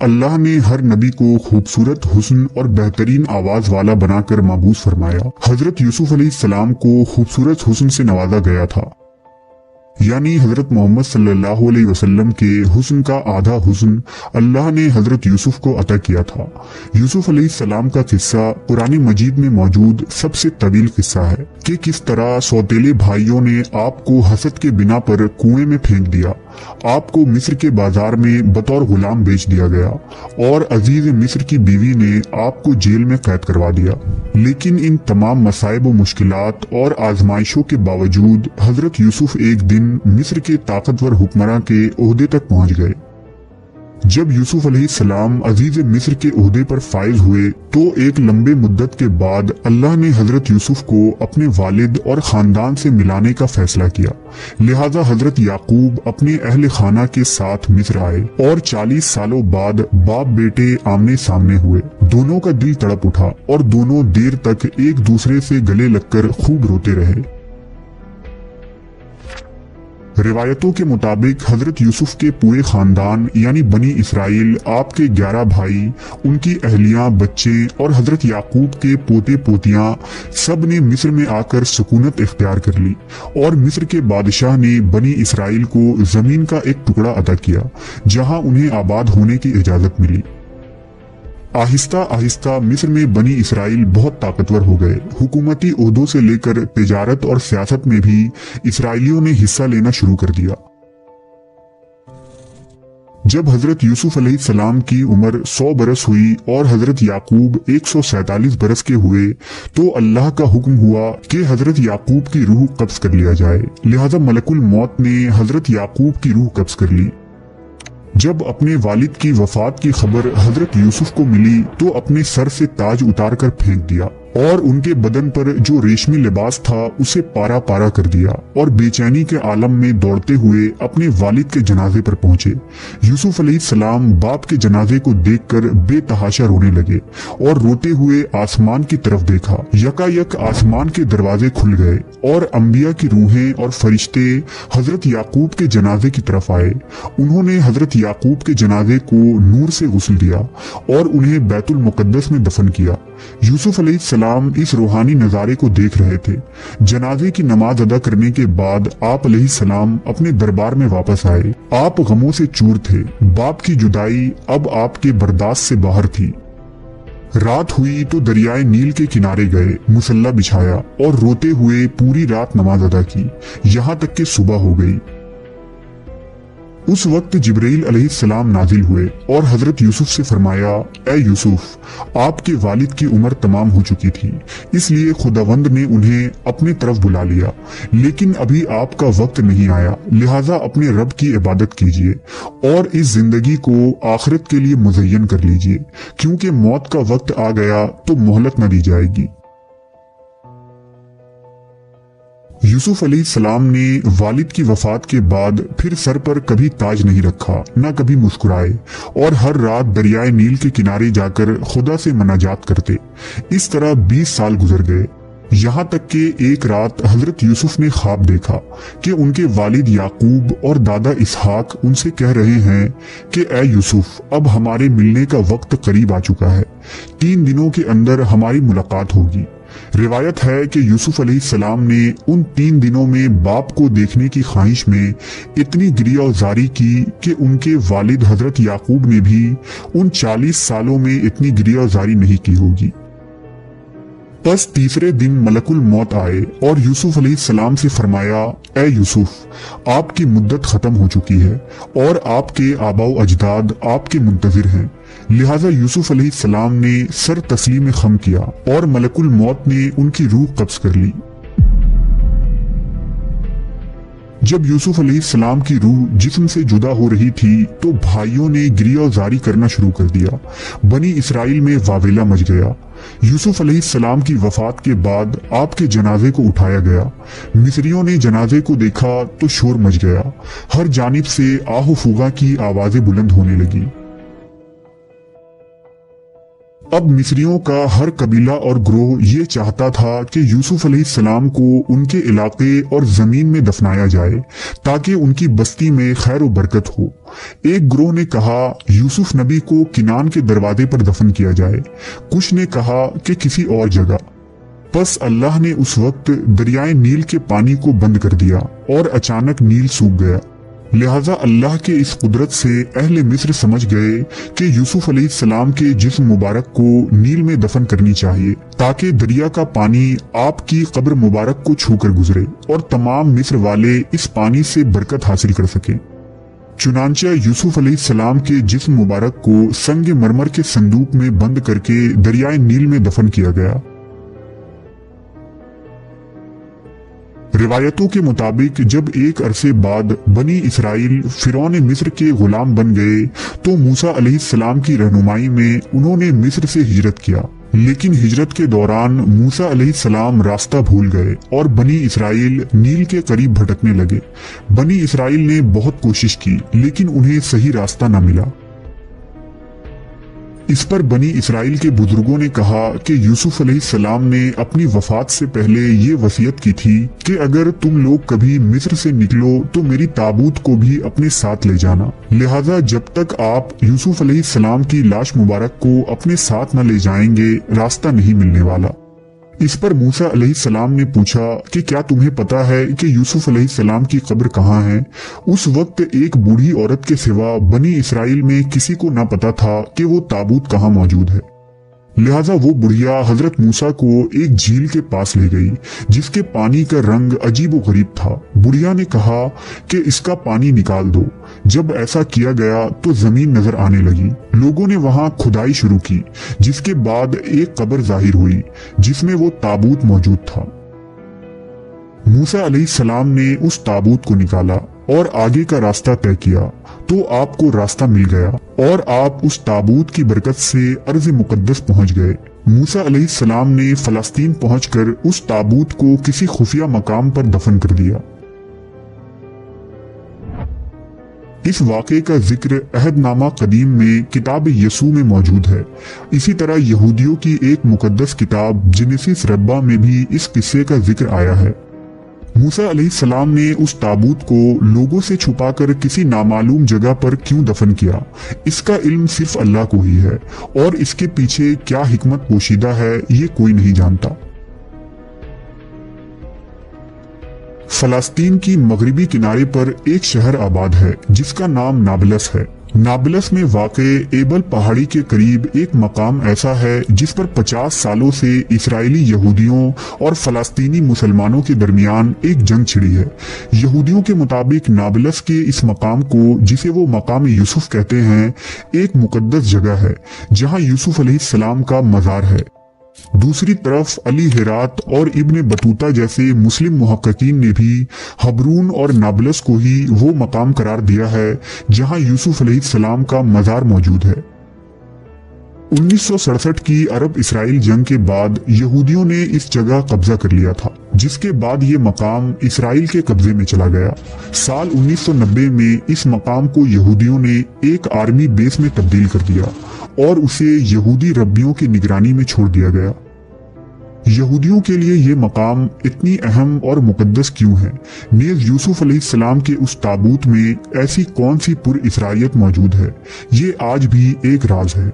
अल्लाह ने हर नबी को खूबसूरत हुस्न और बेहतरीन आवाज वाला बनाकर मबूस फरमाया। हजरत यूसुफ अलैहिस्सलाम को खूबसूरत हुस्न से नवाजा गया था, यानी हजरत मोहम्मद सल्लल्लाहु अलैहि वसल्लम के हुस्न का आधा हुस्न अल्लाह ने हजरत यूसुफ को अता किया था। यूसुफ अलैहिस्सलाम का किस्सा कुरान मजीद में मौजूद सबसे तवील किस्सा है कि किस तरह सौतेले भाइयों ने आपको हसद के बिना पर कुएं में फेंक दिया, आपको मिस्र के बाजार में बतौर गुलाम बेच दिया गया और अजीज मिस्र की बीवी ने आपको जेल में कैद करवा दिया। लेकिन इन तमाम मसाइब व मुश्किलात और आजमाइशों के बावजूद हजरत यूसुफ एक दिन मिस्र के ताकतवर हुक्मरान के ओहदे तक पहुंच गए। जब यूसुफ अलैहिस्सलाम अजीज मिस्र के ओहदे पर फाइज हुए तो एक लंबे मुद्दत के बाद अल्लाह ने हजरत यूसुफ को अपने वालिद और खानदान से मिलाने का फैसला किया। लिहाजा हजरत याकूब अपने अहले खाना के साथ मिस्र आए और 40 सालों बाद बाप बेटे आमने सामने हुए। दोनों का दिल तड़प उठा और दोनों देर तक एक दूसरे से गले लगकर खूब रोते रहे। रिवायतों के मुताबिक हजरत यूसुफ के पूरे खानदान यानी बनी इसराइल, आपके 11 भाई, उनकी अहलियां, बच्चे और हजरत याकूब के पोते पोतियां सब ने मिस्र में आकर सुकूनत इख्तियार कर ली और मिस्र के बादशाह ने बनी इसराइल को जमीन का एक टुकड़ा अता किया जहां उन्हें आबाद होने की इजाजत मिली। आहिस्ता आहिस्ता मिस्र में बनी इसराइल बहुत ताकतवर हो गए। हुकूमती ओहदों से लेकर तिजारत और सियासत में भी इसराइलियों ने हिस्सा लेना शुरू कर दिया। जब हजरत यूसुफ अलैहिस्सलाम की उम्र 100 बरस हुई और हजरत याकूब 147 बरस के हुए तो अल्लाह का हुक्म हुआ कि हजरत याकूब की रूह कब्ज कर लिया जाए। लिहाजा मलकुल मौत ने हजरत याकूब की रूह कब्ज कर ली। जब अपने वालिद की वफात की खबर हजरत यूसुफ को मिली तो अपने सर से ताज उतार कर फेंक दिया और उनके बदन पर जो रेशमी लिबास था उसे पारा पारा कर दिया और बेचैनी के आलम में दौड़ते हुए अपने वालिद के जनाजे पर पहुंचे। यूसुफ अलैहिस्सलाम बाप के जनाजे को देखकर बेतहाशा रोने लगे और रोते हुए आसमान की तरफ देखा। यकायक आसमान के दरवाजे खुल गए और अंबिया की रूहें और फरिश्ते हजरत याकूब के जनाजे की तरफ आए। उन्होंने हजरत याकूब के जनाजे को नूर से गुस्ल दिया और उन्हें बैतुल मुकद्दस में दफन किया। यूसुफ अलैहिस्सलाम इस रूहानी नजारे को देख रहे थे। जनाजे की नमाज अदा करने के बाद आप अलैहिस्सलाम अपने दरबार में वापस आए। आप गमों से चूर थे। बाप की जुदाई अब आपके बर्दाश्त से बाहर थी। रात हुई तो दरियाए नील के किनारे गए, मुसल्ला बिछाया और रोते हुए पूरी रात नमाज अदा की, यहाँ तक कि सुबह हो गई। उस वक्त जिब्रील अलैहिस्सलाम नाजिल हुए और हजरत यूसुफ से फरमाया, ए यूसुफ, आपके वालिद की उम्र तमाम हो चुकी थी, इसलिए खुदावंद ने उन्हें अपने तरफ बुला लिया, लेकिन अभी आपका वक्त नहीं आया, लिहाजा अपने रब की इबादत कीजिए और इस जिंदगी को आखिरत के लिए मुज़य्यन कर लीजिए, क्योंकि मौत का वक्त आ गया तो मोहलत न दी जाएगी। यूसुफ अलैहिस्सलाम ने वालिद की वफात के बाद फिर सर पर कभी ताज नहीं रखा, न कभी मुस्कुराए और हर रात दरियाए नील के किनारे जाकर खुदा से मनाजात करते। इस तरह 20 साल गुजर गए, यहाँ तक कि एक रात हजरत यूसुफ ने ख्वाब देखा कि उनके वालिद याकूब और दादा इसहाक उनसे कह रहे हैं कि ए यूसुफ, अब हमारे मिलने का वक्त करीब आ चुका है, 3 दिनों के अंदर हमारी मुलाकात होगी। रिवायत है कि यूसुफ अलैहिस्सलाम ने उन 3 दिनों में बाप को देखने की ख्वाहिश में इतनी गिरियाजारी की कि उनके वालिद हजरत याकूब ने भी उन 40 सालों में इतनी गिरियाजारी नहीं की होगी। बस तीसरे दिन मलकुल मौत आए और यूसुफ अलैहिस्सलाम से फरमाया, ए यूसुफ, आपकी मुद्दत खत्म हो चुकी है और आपके आबाओ अजदाद आपके मुंतजिर हैं। लिहाजा यूसुफ अलैहिस्सलाम ने सर तस्लीम खम किया और मलकुल मौत ने उनकी रूह कब्ज कर ली। जब यूसुफ अलैहिस्सलाम की रूह जिस्म से जुदा हो रही थी तो भाइयों ने गिरियाजारी करना शुरू कर दिया। बनी इसराइल में वावेला मच गया। यूसुफ अलैहिस्सलाम की वफात के बाद आपके जनाजे को उठाया गया। मिस्रियों ने जनाजे को देखा तो शोर मच गया। हर जानिब से आहो फुगा की आवाजें बुलंद होने लगी। अब मिस्रियों का हर कबीला और ग्रोह ये चाहता था कि यूसुफ अलैहिस्सलाम को उनके इलाके और जमीन में दफनाया जाए ताकि उनकी बस्ती में खैर व बरकत हो। एक ग्रोह ने कहा यूसुफ नबी को किनान के दरवाजे पर दफन किया जाए, कुछ ने कहा कि किसी और जगह। बस अल्लाह ने उस वक्त दरियाए नील के पानी को बंद कर दिया और अचानक नील सूख गया। लिहाजा अल्लाह के इस कुदरत से अहले मिस्र समझ गए कि यूसुफ अलैहिस्सलाम के जिस्म मुबारक को नील में दफन करनी चाहिए ताकि दरिया का पानी आपकी कब्र मुबारक को छूकर गुजरे और तमाम मिस्र वाले इस पानी से बरकत हासिल कर सकें। चुनांचे यूसुफ अलैहिस्सलाम के जिस्म मुबारक को संगे मरमर के संदूक में बंद करके दरियाए नील में दफन किया गया। रिवायतों के मुताबिक जब एक अरसे बाद बनी इसराइल फिरौन मिस्र के गुलाम बन गए तो मूसा अलैहिस्सलाम की रहनुमाई में उन्होंने मिस्र से हिजरत किया, लेकिन हिजरत के दौरान मूसा अलैहिस्सलाम रास्ता भूल गए और बनी इसराइल नील के करीब भटकने लगे। बनी इसराइल ने बहुत कोशिश की लेकिन उन्हें सही रास्ता न मिला। इस पर बनी इसराइल के बुजुर्गों ने कहा कि यूसुफ अलैहिस्सलाम ने अपनी वफात से पहले ये वसीयत की थी कि अगर तुम लोग कभी मिस्र से निकलो तो मेरी ताबूत को भी अपने साथ ले जाना। लिहाजा जब तक आप यूसुफ अलैहिस्सलाम की लाश मुबारक को अपने साथ न ले जाएंगे रास्ता नहीं मिलने वाला। इस पर मूसा अलैहिस्सलाम ने पूछा कि क्या तुम्हें पता है कि यूसुफ अलैहिस्सलाम की कब्र कहाँ है? उस वक्त एक बूढ़ी औरत के सिवा बनी इसराइल में किसी को न पता था कि वो ताबूत कहाँ मौजूद है। लिहाजा वो बुढ़िया हजरत मूसा को एक झील के पास ले गई जिसके पानी का रंग अजीब व गरीब था। बुढ़िया ने कहा कि इसका पानी निकाल दो। जब ऐसा किया गया तो जमीन नजर आने लगी। लोगों ने वहां खुदाई शुरू की जिसके बाद एक कब्र जाहिर हुई जिसमें वो ताबूत मौजूद था। मूसा अलैहिस्सलाम ने उस ताबूत को निकाला और आगे का रास्ता तय किया तो आपको रास्ता मिल गया और आप उस ताबूत की बरकत से अर्ज़ मुकद्दस पहुंच गए। मूसा अलैहिस्सलाम ने फलस्तीन पहुंचकर उस ताबूत को किसी खुफिया मकाम पर दफन कर दिया। इस वाक़े का जिक्र अहदनामा कदीम में किताब यसू में मौजूद है। इसी तरह यहूदियों की एक मुकद्दस किताब जेनेसिस रब्बा में भी इस किस्से का जिक्र आया है। मूसा अलैहिस्सलाम ने उस ताबूत को लोगों से छुपाकर किसी नामालूम जगह पर क्यों दफन किया, इसका इल्म सिर्फ अल्लाह को ही है और इसके पीछे क्या हिकमत पोशीदा है ये कोई नहीं जानता। फलस्तीन की मगरिबी किनारे पर एक शहर आबाद है जिसका नाम नाबलस है। नाबलस में वाक़े एबल पहाड़ी के करीब एक मकाम ऐसा है जिस पर 50 सालों से इसराइली यहूदियों और फलस्तीनी मुसलमानों के दरमियान एक जंग छिड़ी है। यहूदियों के मुताबिक नाबलस के इस मकाम को, जिसे वो मकाम यूसुफ कहते हैं, एक मुकद्दस जगह है जहां यूसुफ अलैहिस्सलाम का मज़ार है। दूसरी तरफ अली हेरात और इब्ने बतूता जैसे मुस्लिम मुहक्किकीन ने भी हबरून और नाबलस को ही वो मकाम करार दिया है जहां यूसुफ अलैहिस्सलाम का मज़ार मौजूद है। 1967 की अरब इसराइल जंग के बाद यहूदियों ने इस जगह कब्जा कर लिया था, जिसके बाद ये मकाम इसराइल के कब्जे में चला गया। साल 1990 में इस मकाम को यहूदियों ने एक आर्मी बेस में तब्दील कर दिया और उसे यहूदी रब्बियों की निगरानी में छोड़ दिया गया। यहूदियों के लिए ये मकाम इतनी अहम और मुकद्दस क्यों है? नेज़ यूसुफ अलैहिस्सलाम के उस ताबूत में ऐसी कौन सी पुर इसराइयत मौजूद है? ये आज भी एक राज है।